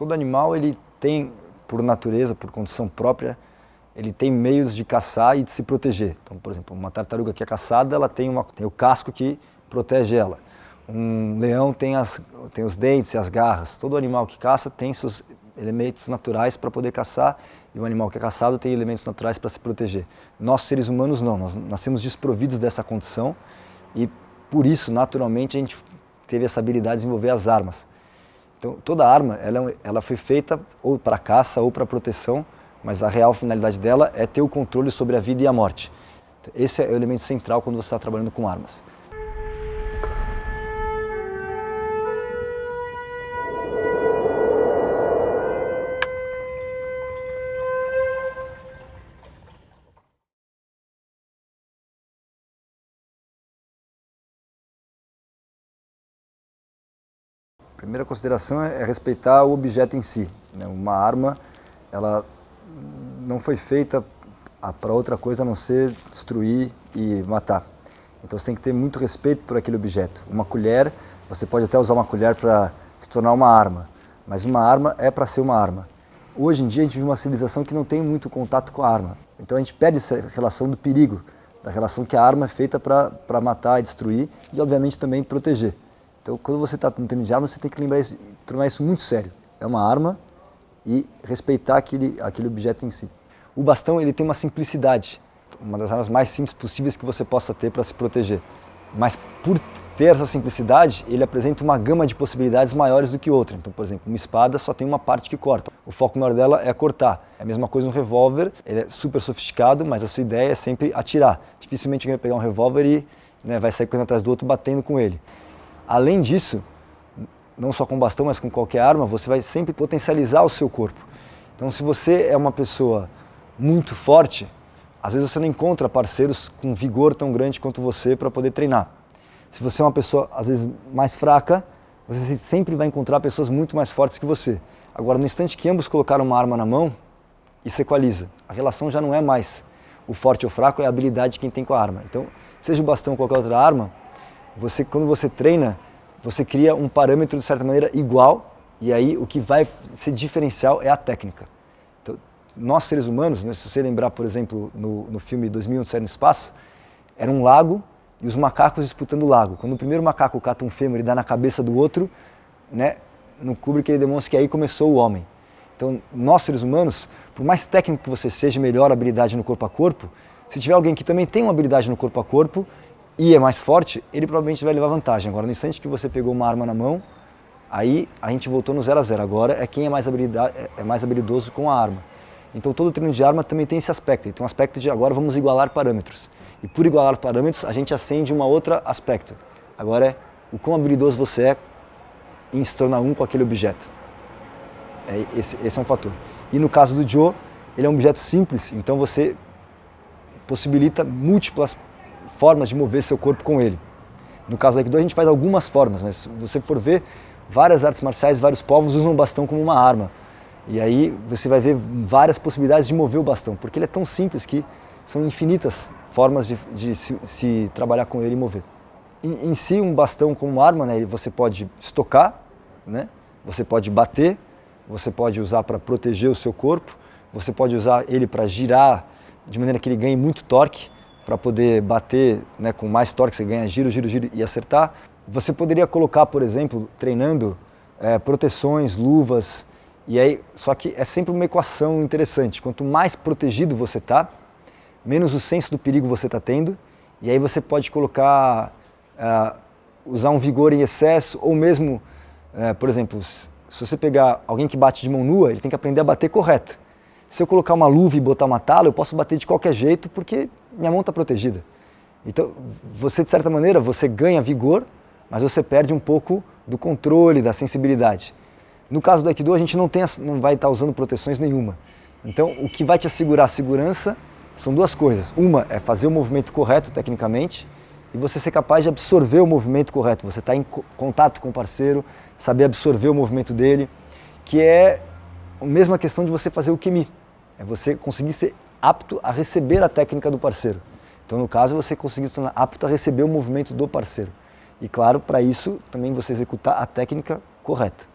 todo animal ele tem, por natureza, por condição própria, ele tem meios de caçar e de se proteger. Então, por exemplo, uma tartaruga que é caçada, ela tem o casco que protege ela. Um leão tem os dentes e as garras. Todo animal que caça tem seus elementos naturais para poder caçar, e o animal que é caçado tem elementos naturais para se proteger. Nós, seres humanos, não. Nós nascemos desprovidos dessa condição e, por isso, naturalmente, a gente teve essa habilidade de desenvolver as armas. Então, toda arma, ela foi feita ou para caça ou para proteção, mas a real finalidade dela é ter o controle sobre a vida e a morte. Então, esse é o elemento central quando você está trabalhando com armas. A primeira consideração é respeitar o objeto em si. Uma arma, ela não foi feita para outra coisa a não ser destruir e matar. Então você tem que ter muito respeito por aquele objeto. Uma colher, você pode até usar uma colher para se tornar uma arma, mas uma arma é para ser uma arma. Hoje em dia a gente vive uma civilização que não tem muito contato com a arma. Então a gente perde essa relação do perigo, da relação que a arma é feita para matar e destruir e obviamente também proteger. Então, quando você está no treino de arma, você tem que lembrar isso, tornar isso muito sério. É uma arma e respeitar aquele objeto em si. O bastão ele tem uma simplicidade, uma das armas mais simples possíveis que você possa ter para se proteger. Mas por ter essa simplicidade, ele apresenta uma gama de possibilidades maiores do que outra. Então, por exemplo, uma espada só tem uma parte que corta. O foco maior dela é cortar. É a mesma coisa no revólver, ele é super sofisticado, mas a sua ideia é sempre atirar. Dificilmente alguém vai pegar um revólver e vai sair correndo atrás do outro batendo com ele. Além disso, não só com bastão, mas com qualquer arma, você vai sempre potencializar o seu corpo. Então, se você é uma pessoa muito forte, às vezes você não encontra parceiros com vigor tão grande quanto você para poder treinar. Se você é uma pessoa, às vezes, mais fraca, você sempre vai encontrar pessoas muito mais fortes que você. Agora, no instante que ambos colocaram uma arma na mão, isso equaliza. A relação já não é mais o forte ou fraco, é a habilidade de quem tem com a arma. Então, seja o bastão ou qualquer outra arma, quando você treina, você cria um parâmetro de certa maneira igual, e aí o que vai ser diferencial é a técnica. Então, nós seres humanos, se você lembrar, por exemplo, no filme 2001 Odisseia no Espaço, era um lago e os macacos disputando o lago. Quando o primeiro macaco cata um fêmur e dá na cabeça do outro, no Kubrick ele demonstra que aí começou o homem. Então, nós seres humanos, por mais técnico que você seja, melhor habilidade no corpo a corpo, se tiver alguém que também tem uma habilidade no corpo a corpo, e é mais forte, ele provavelmente vai levar vantagem. Agora, no instante que você pegou uma arma na mão, aí a gente voltou no 0 a 0. Agora é quem é mais habilidoso com a arma. Então, todo treino de arma também tem esse aspecto. Tem um aspecto de agora vamos igualar parâmetros. E por igualar parâmetros, a gente acende uma outra aspecto. Agora é o quão habilidoso você é em se tornar um com aquele objeto. Esse é um fator. E no caso do Joe, ele é um objeto simples, então você possibilita múltiplas formas de mover seu corpo com ele. No caso do Aikido a gente faz algumas formas, mas se você for ver, várias artes marciais, vários povos usam o bastão como uma arma. E aí você vai ver várias possibilidades de mover o bastão, porque ele é tão simples que são infinitas formas de se trabalhar com ele e mover. Em si, um bastão como arma, você pode estocar, você pode bater, você pode usar para proteger o seu corpo, você pode usar ele para girar de maneira que ele ganhe muito torque, para poder bater com mais torque, você ganha giro, giro, giro e acertar. Você poderia colocar, por exemplo, treinando, proteções, luvas, e aí, só que é sempre uma equação interessante. Quanto mais protegido você está, menos o senso do perigo você está tendo, e aí você pode colocar, usar um vigor em excesso, ou mesmo, por exemplo, se você pegar alguém que bate de mão nua, ele tem que aprender a bater correto. Se eu colocar uma luva e botar uma tala, eu posso bater de qualquer jeito porque minha mão está protegida. Então, você de certa maneira, você ganha vigor, mas você perde um pouco do controle, da sensibilidade. No caso do Aikido, a gente não vai estar usando proteções nenhuma. Então, o que vai te assegurar a segurança são duas coisas. Uma é fazer o movimento correto tecnicamente e você ser capaz de absorver o movimento correto. Você está em contato com o parceiro, saber absorver o movimento dele, que é a mesma questão de você fazer o Kemi. É você conseguir ser apto a receber a técnica do parceiro. Então, no caso, você conseguir se tornar apto a receber o movimento do parceiro. E, claro, para isso, também você executar a técnica correta.